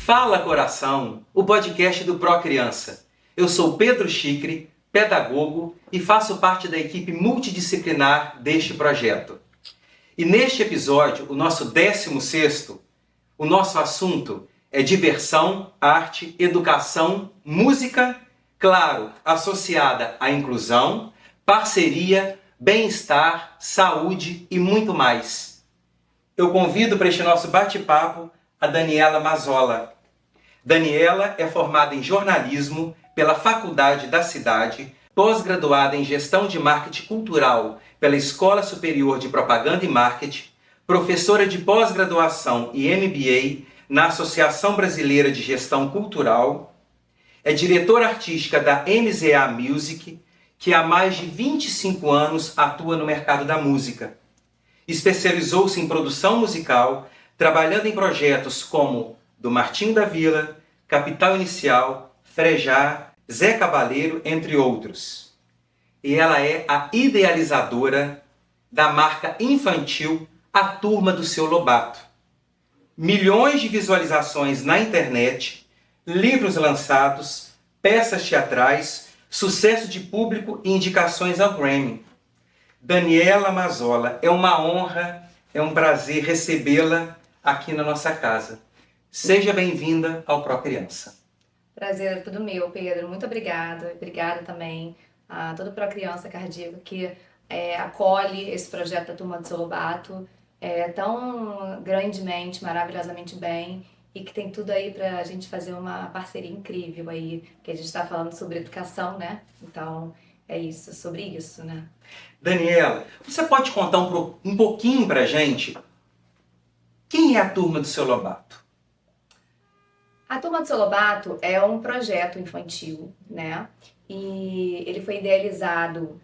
Fala Coração, o podcast do Pro Criança. Eu sou Pedro Chicre, pedagogo e faço parte da equipe multidisciplinar deste projeto. E neste episódio, o nosso 16º, o nosso assunto é diversão, arte, educação, música, claro, associada à inclusão, parceria, bem-estar, saúde e muito mais. Eu convido para este nosso bate-papo a Daniela Mazzola. Daniela é formada em jornalismo pela Faculdade da Cidade, pós-graduada em gestão de marketing cultural pela Escola Superior de Propaganda e Marketing, professora de pós-graduação e MBA na Associação Brasileira de Gestão Cultural, é diretora artística da MZA Music, que há mais de 25 anos atua no mercado da música. Especializou-se em produção musical, trabalhando em projetos como do Martinho da Vila, Capital Inicial, Frejá, Zé Cabaleiro, entre outros. E ela é a idealizadora da marca infantil A Turma do Seu Lobato. Milhões de visualizações na internet, livros lançados, peças teatrais, sucesso de público e indicações ao Grammy. Daniela Mazzola, é uma honra, é um prazer recebê-la aqui na nossa casa. Seja bem-vinda ao Pro Criança. Prazer é tudo meu, Pedro. Muito obrigada. Obrigada também a todo Pro Criança Cardíaco que acolhe esse projeto da Turma do Seu Lobato tão grandemente, maravilhosamente bem e que tem tudo aí pra gente fazer uma parceria incrível aí, que a gente está falando sobre educação, né? Então, é isso, sobre isso, né? Daniela, você pode contar um pouquinho pra gente quem é a Turma do Seu Lobato? A Turma do Seu Lobato é um projeto infantil, né? E ele foi idealizado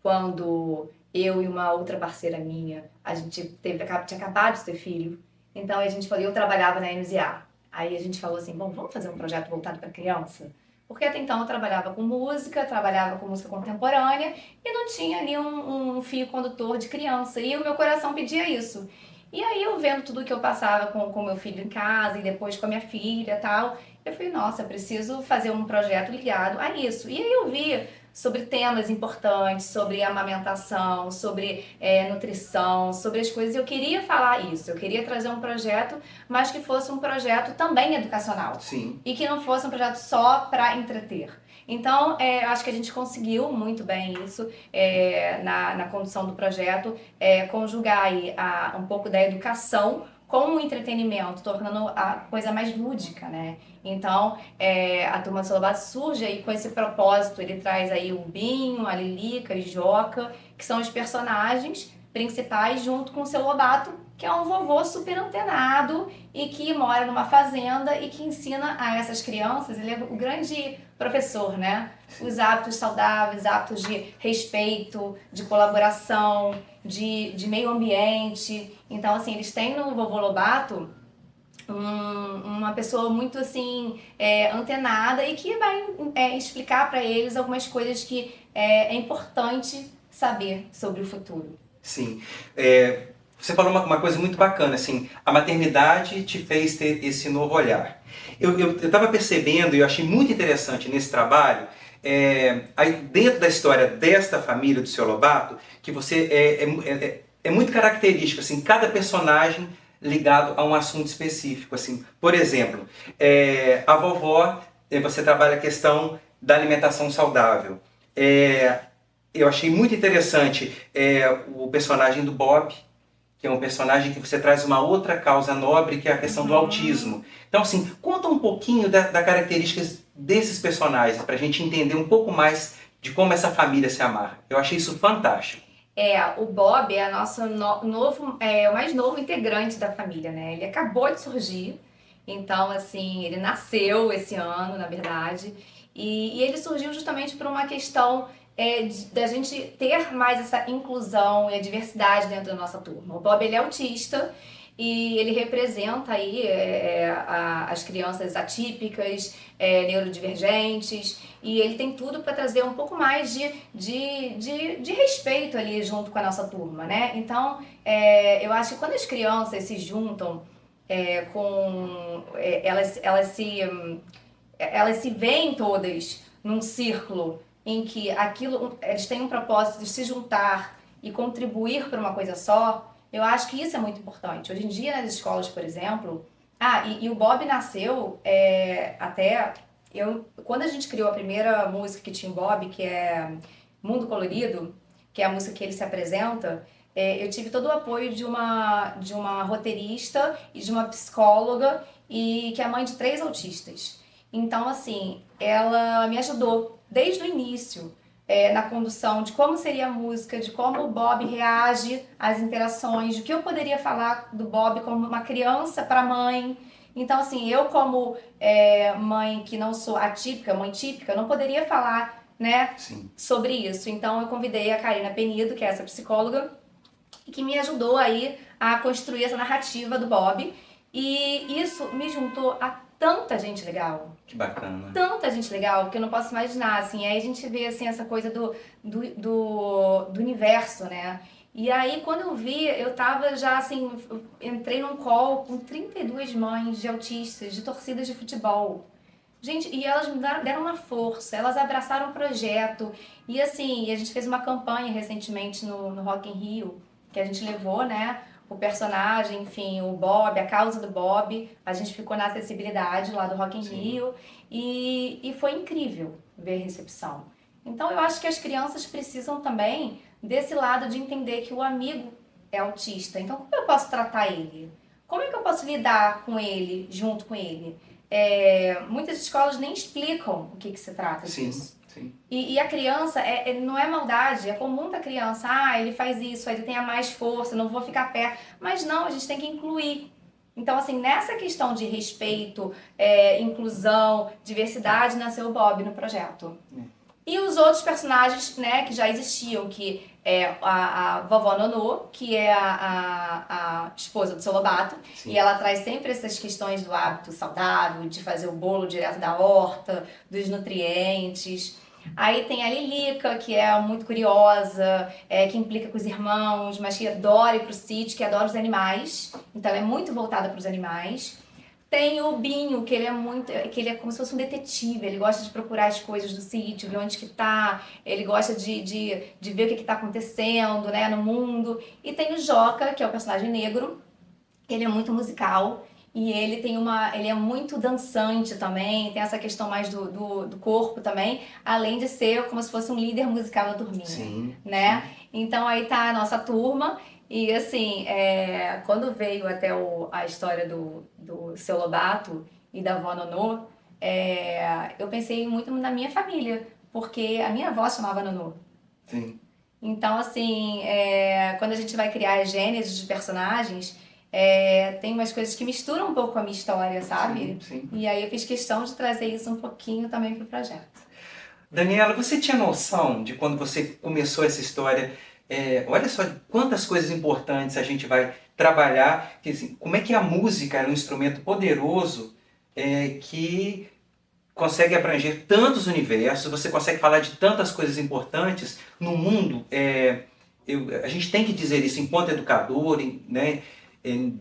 quando eu e uma outra parceira minha, a gente tinha acabado de ter filho, então a gente falou, eu trabalhava na MZA. Aí a gente falou assim, bom, vamos fazer um projeto voltado para criança? Porque até então eu trabalhava com música contemporânea e não tinha ali um fio condutor de criança. E o meu coração pedia isso. E aí eu vendo tudo que eu passava com meu filho em casa e depois com a minha filha e tal, eu falei, nossa, eu preciso fazer um projeto ligado a isso. E aí eu vi sobre temas importantes, sobre amamentação, sobre nutrição, sobre as coisas. Eu queria falar isso, eu queria trazer um projeto, mas que fosse um projeto também educacional. Sim. E que não fosse um projeto só para entreter. Então, acho que a gente conseguiu muito bem isso na condução do projeto, conjugar aí um pouco da educação com o entretenimento, tornando a coisa mais lúdica, né? Então, a Turma do Seu Lobato surge aí com esse propósito, ele traz aí o Binho, a Lilica e Joca, que são os personagens principais, junto com o Seu Lobato, que é um vovô super antenado e que mora numa fazenda e que ensina a essas crianças, ele é o grande professor, né? Os hábitos saudáveis, hábitos de respeito, de colaboração, de meio ambiente. Então, assim, eles têm no vovô Lobato uma pessoa muito, assim, antenada e que vai explicar para eles algumas coisas que é importante saber sobre o futuro. Sim. Você falou uma coisa muito bacana, assim, a maternidade te fez ter esse novo olhar. Eu estava percebendo e eu achei muito interessante nesse trabalho, aí dentro da história desta família do Seu Lobato, que você é muito característico, assim, cada personagem ligado a um assunto específico, assim. Por exemplo, a vovó, você trabalha a questão da alimentação saudável. Eu achei muito interessante o personagem do Bob, que é um personagem que você traz uma outra causa nobre, que é a questão do autismo. Então, assim, conta um pouquinho das características desses personagens, para a gente entender um pouco mais de como essa família se amarra. Eu achei isso fantástico. O Bob é nosso o mais novo integrante da família, né? Ele acabou de surgir, então, assim, ele nasceu esse ano, na verdade, e ele surgiu justamente por uma questão da gente ter mais essa inclusão e a diversidade dentro da nossa turma. O Bob, ele é autista e ele representa aí as crianças atípicas, neurodivergentes, e ele tem tudo para trazer um pouco mais de respeito ali junto com a nossa turma, né? Então, eu acho que quando as crianças se juntam elas se veem todas num círculo em que eles têm um propósito de se juntar e contribuir para uma coisa só. Eu acho que isso é muito importante. Hoje em dia, nas escolas, por exemplo... e o Bob nasceu quando a gente criou a primeira música que tinha o Bob, que é Mundo Colorido, que é a música que ele se apresenta, eu tive todo o apoio de uma roteirista e de uma psicóloga, e que é mãe de 3 autistas. Então, assim, ela me ajudou desde o início na condução de como seria a música, de como o Bob reage às interações, de que eu poderia falar do Bob como uma criança para a mãe. Então, assim, eu como mãe que não sou atípica, mãe típica, não poderia falar, né, sobre isso. Então, eu convidei a Karina Penido, que é essa psicóloga, que me ajudou aí a construir essa narrativa do Bob. E isso me juntou a tanta gente legal. Que bacana. Tanta gente legal que eu não posso imaginar, assim. Aí a gente vê, assim, essa coisa do universo, né? E aí, quando eu vi, eu tava já, assim, entrei num call com 32 mães de autistas, de torcidas de futebol. Gente, e elas me deram uma força, elas abraçaram o projeto. E assim, a gente fez uma campanha recentemente no Rock in Rio, que a gente levou, né, o personagem, enfim, o Bob, a causa do Bob. A gente ficou na acessibilidade lá do Rock in Rio e foi incrível ver a recepção. Então eu acho que as crianças precisam também desse lado de entender que o amigo é autista. Então como eu posso tratar ele? Como é que eu posso lidar com ele, junto com ele? Muitas escolas nem explicam o que se trata disso. Sim. E a criança, não é maldade, é comum da criança, ele faz isso, ele tem a mais força, não vou ficar perto. Mas não, a gente tem que incluir. Então, assim, nessa questão de respeito, inclusão, diversidade, nasceu o Bob no projeto. E os outros personagens, né, que já existiam, que é a vovó Nonô, que é a esposa do seu Lobato, e ela traz sempre essas questões do hábito saudável, de fazer o bolo direto da horta, dos nutrientes. Aí tem a Lilica, que é muito curiosa, que implica com os irmãos, mas que adora ir pro sítio, que adora os animais. Então ela é muito voltada para os animais. Tem o Binho, que ele é como se fosse um detetive, ele gosta de procurar as coisas do sítio, ver onde que tá, ele gosta de ver o que tá acontecendo, né, no mundo. E tem o Joca, que é o personagem negro, ele é muito musical, e ele é muito dançante também, tem essa questão mais do corpo também, além de ser como se fosse um líder musical da turminha, né? Então aí tá a nossa turma. E assim, quando veio até a história do seu Lobato e da avó Nonô, eu pensei muito na minha família, porque a minha avó chamava Nonô. Sim. Então, assim, quando a gente vai criar as gênesis de personagens, tem umas coisas que misturam um pouco com a minha história, sabe? Sim. E aí eu fiz questão de trazer isso um pouquinho também pro projeto. Daniela, você tinha noção de quando você começou essa história? Olha só quantas coisas importantes a gente vai trabalhar, que, assim, como é que a música é um instrumento poderoso que consegue abranger tantos universos, você consegue falar de tantas coisas importantes no mundo. A gente tem que dizer isso enquanto educador, né,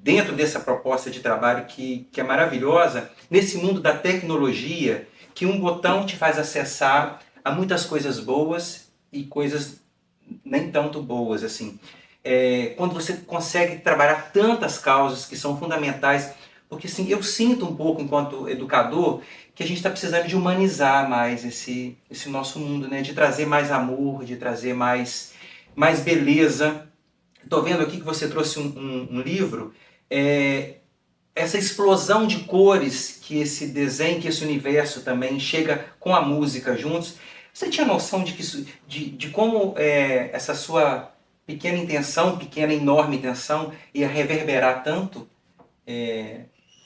dentro dessa proposta de trabalho que é maravilhosa, nesse mundo da tecnologia, que um botão te faz acessar a muitas coisas boas e coisas nem tanto boas, assim. Quando você consegue trabalhar tantas causas que são fundamentais, porque assim, eu sinto um pouco, enquanto educador, que a gente está precisando de humanizar mais esse nosso mundo, né? De trazer mais amor, de trazer mais beleza. Estou vendo aqui que você trouxe um livro, essa explosão de cores que esse desenho, que esse universo também chega com a música juntos. Você tinha noção de como essa sua pequena intenção, pequena enorme intenção, ia reverberar tanto?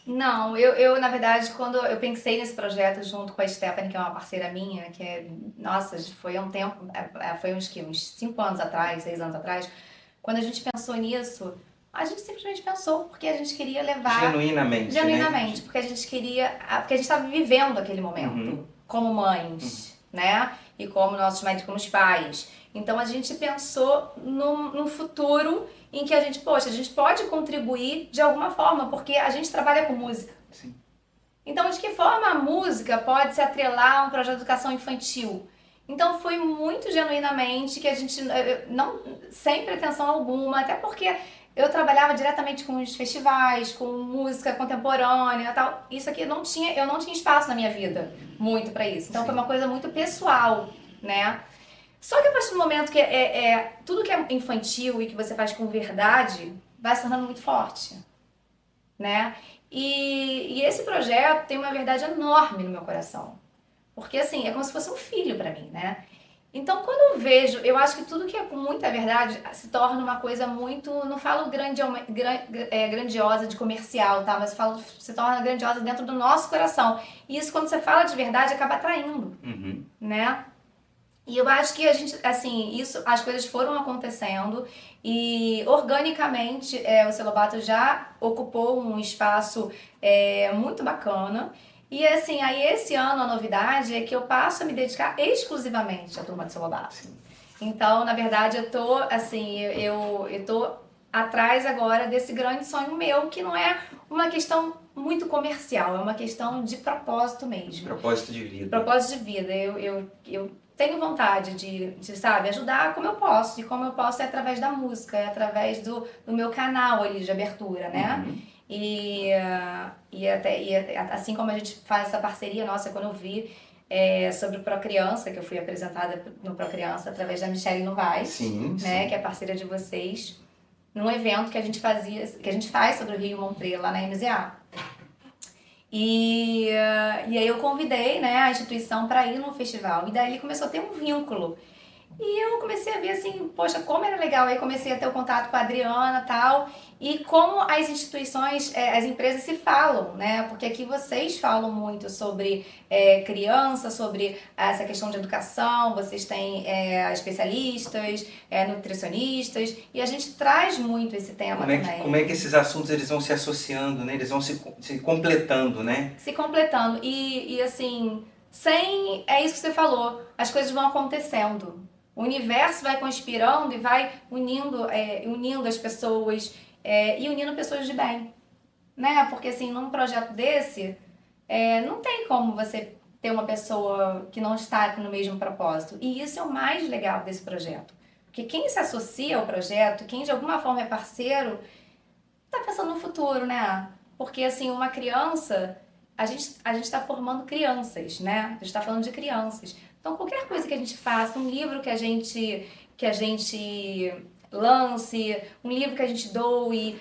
Não, eu na verdade, quando eu pensei nesse projeto junto com a Stephanie, que é uma parceira minha, nossa, foi há um tempo, foi uns 5 anos atrás, 6 anos atrás, quando a gente pensou nisso, a gente simplesmente pensou porque a gente queria levar... Genuinamente, né? Porque a gente queria... Porque a gente estava vivendo aquele momento, como mães, né? E como nossos maridos, como os pais. Então a gente pensou num futuro em que a gente pode contribuir de alguma forma, porque a gente trabalha com música. Sim. Então, de que forma a música pode se atrelar a um projeto de educação infantil? Então, foi muito genuinamente que a gente, não sem pretensão alguma, até porque eu trabalhava diretamente com os festivais, com música contemporânea e tal. Isso aqui eu não tinha espaço na minha vida muito para isso. Então, foi uma coisa muito pessoal, né? Só que a partir do momento que tudo que é infantil e que você faz com verdade vai se tornando muito forte, né? E esse projeto tem uma verdade enorme no meu coração. Porque, assim, é como se fosse um filho pra mim, né? Então, quando eu vejo, eu acho que tudo que é com muita verdade se torna uma coisa muito, não falo grandiosa de comercial, tá? Mas falo, se torna grandiosa dentro do nosso coração. E isso, quando você fala de verdade, acaba atraindo, né? E eu acho que a gente, assim, as coisas foram acontecendo e organicamente o Celobato já ocupou um espaço muito bacana. E assim, aí esse ano a novidade é que eu passo a me dedicar exclusivamente à turma de Celobato. Então, na verdade, eu tô, assim, eu tô atrás agora desse grande sonho meu, que não é uma questão muito comercial, é uma questão de propósito mesmo. Propósito de vida. Propósito de vida. Eu tenho vontade de, sabe, ajudar como eu posso. E como eu posso é através da música, é através do meu canal ali de abertura, né? E assim como a gente faz essa parceria nossa, quando eu vi sobre o Procriança, que eu fui apresentada no Procriança através da Michelle Novaes, né? Que é parceira de vocês, num evento que a gente faz sobre o Rio Montreal lá na MZA. E aí eu convidei, né, a instituição para ir no festival. E daí começou a ter um vínculo. E eu comecei a ver assim, poxa, como era legal. Aí comecei a ter o contato com a Adriana e tal. E como as instituições, as empresas se falam, né? Porque aqui vocês falam muito sobre criança, sobre essa questão de educação. Vocês têm especialistas, nutricionistas. E a gente traz muito esse tema também. Como é que esses assuntos eles vão se associando, né? Eles vão se completando, né? Se completando. E assim, é isso que você falou. As coisas vão acontecendo. O universo vai conspirando e vai unindo as pessoas e unindo pessoas de bem, né? Porque assim, num projeto desse, não tem como você ter uma pessoa que não está no mesmo propósito. E isso é o mais legal desse projeto. Porque quem se associa ao projeto, quem de alguma forma é parceiro, tá pensando no futuro, né? Porque assim, uma criança, a gente está formando crianças, né? A gente está falando de crianças. Então, qualquer coisa que a gente faça, um livro que a gente lance, um livro que a gente doe,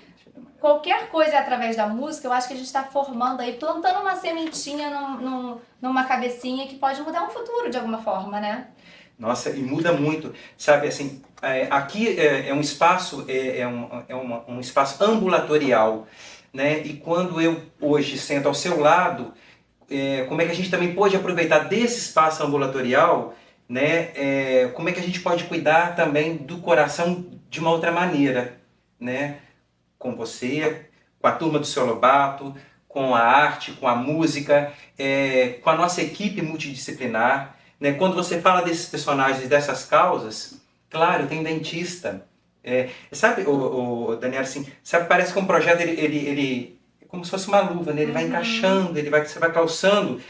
qualquer coisa através da música, eu acho que a gente está formando aí, plantando uma sementinha numa cabecinha que pode mudar um futuro de alguma forma, né? Nossa, e muda muito, sabe, assim, aqui é um espaço, um espaço ambulatorial, né? E quando eu hoje sento ao seu lado, como é que a gente também pode aproveitar desse espaço ambulatorial, né? Como é que a gente pode cuidar também do coração de uma outra maneira, né? Com você, com a turma do Seu Lobato, com a arte, com a música, com a nossa equipe multidisciplinar, né? Quando você fala desses personagens e dessas causas, claro, tem dentista. Sabe, Daniela, assim, sabe, parece que um projeto ele como se fosse uma luva, né? Ele vai encaixando, você vai calçando.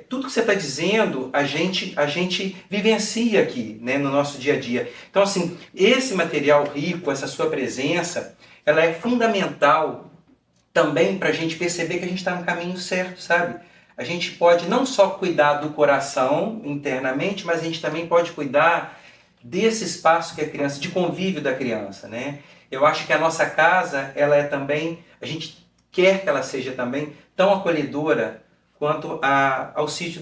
Tudo que você está dizendo, a gente vivencia aqui, né, no nosso dia a dia. Então, assim, esse material rico, essa sua presença, ela é fundamental também para a gente perceber que a gente está no caminho certo, sabe? A gente pode não só cuidar do coração internamente, mas a gente também pode cuidar desse espaço que é a criança, de convívio da criança, né? Eu acho que a nossa casa, ela é também, a gente quer que ela seja também tão acolhedora quanto ao sítio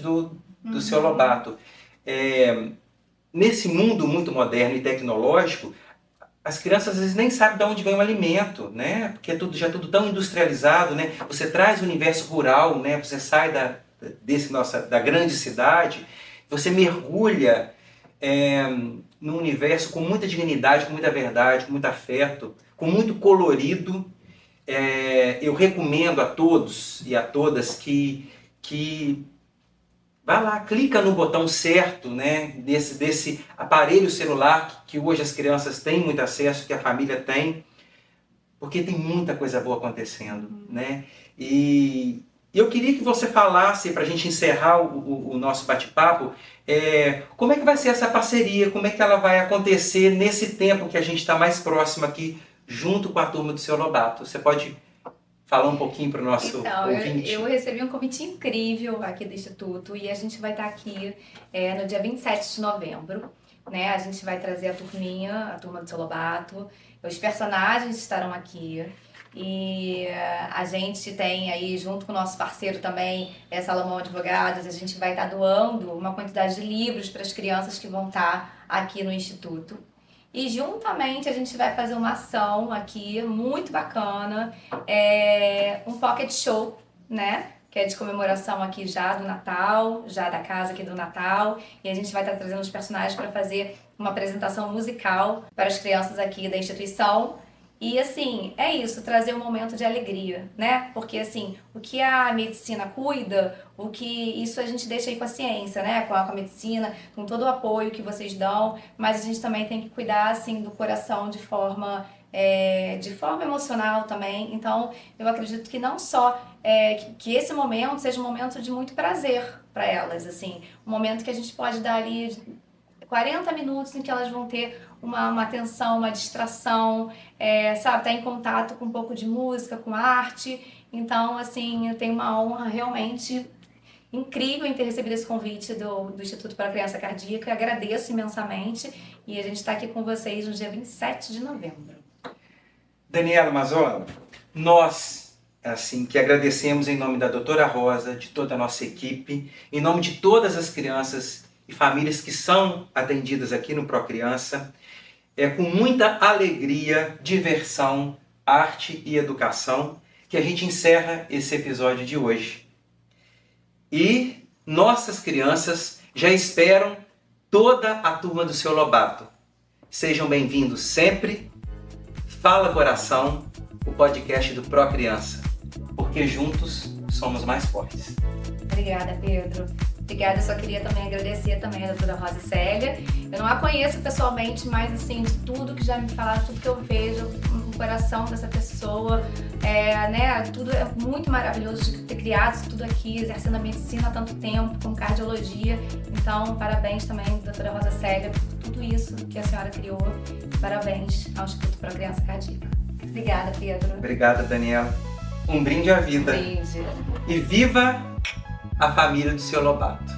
do Seu Lobato. Nesse mundo muito moderno e tecnológico, as crianças às vezes nem sabem de onde vem o alimento, né? Porque é tudo tão industrializado, né? Você traz o universo rural, né? Você sai da grande cidade, você mergulha num universo com muita dignidade, com muita verdade, com muito afeto, com muito colorido. Eu recomendo a todos e a todas que vai lá, clica no botão certo, né, desse aparelho celular que hoje as crianças têm muito acesso, que a família tem, porque tem muita coisa boa acontecendo, né? E eu queria que você falasse, para a gente encerrar o nosso bate-papo, como é que vai ser essa parceria, como é que ela vai acontecer nesse tempo que a gente está mais próximo aqui, junto com a turma do Seu Lobato. Você pode falar um pouquinho para o nosso ouvinte? Eu recebi um convite incrível aqui do Instituto e a gente vai estar aqui no dia 27 de novembro. Né? A gente vai trazer a turminha, a turma do Seu Lobato, os personagens estarão aqui e a gente tem aí, junto com o nosso parceiro também, Salomão Advogados, a gente vai estar doando uma quantidade de livros para as crianças que vão estar aqui no Instituto. E juntamente a gente vai fazer uma ação aqui muito bacana, um pocket show, né? Que é de comemoração aqui já do Natal, já da casa aqui do Natal. E a gente vai estar trazendo os personagens para fazer uma apresentação musical para as crianças aqui da instituição. E assim, é isso, trazer um momento de alegria, né? Porque assim, o que a medicina cuida, isso a gente deixa aí com a ciência, né? Com a medicina, com todo o apoio que vocês dão, mas a gente também tem que cuidar assim do coração de forma emocional também. Então, eu acredito que não só que esse momento seja um momento de muito prazer para elas, assim, um momento que a gente pode dar ali 40 minutos em que elas vão ter uma atenção, uma distração, sabe, tá em contato com um pouco de música, com arte. Então, assim, eu tenho uma honra realmente incrível em ter recebido esse convite do Instituto para a Criança Cardíaca. Eu agradeço imensamente e a gente está aqui com vocês no dia 27 de novembro. Daniela Mazzola, nós, assim, que agradecemos em nome da doutora Rosa, de toda a nossa equipe, em nome de todas as crianças e famílias que são atendidas aqui no Procriança, com muita alegria, diversão, arte e educação, que a gente encerra esse episódio de hoje. E nossas crianças já esperam toda a turma do Seu Lobato. Sejam bem-vindos sempre. Fala Coração, o podcast do Procriança, porque juntos somos mais fortes. Obrigada, Pedro. Obrigada, eu só queria também agradecer também a doutora Rosa Célia. Eu não a conheço pessoalmente, mas assim, de tudo que já me falaram, tudo que eu vejo, o coração dessa pessoa, né, tudo é muito maravilhoso de ter criado isso tudo aqui, exercendo a medicina há tanto tempo, com cardiologia. Então, parabéns também, doutora Rosa Célia, por tudo isso que a senhora criou. Parabéns ao Instituto para a Criança Cardíaca. Obrigada, Pedro. Obrigada, Daniela. Um brinde à vida. Um brinde. E viva a família do Seu Lobato.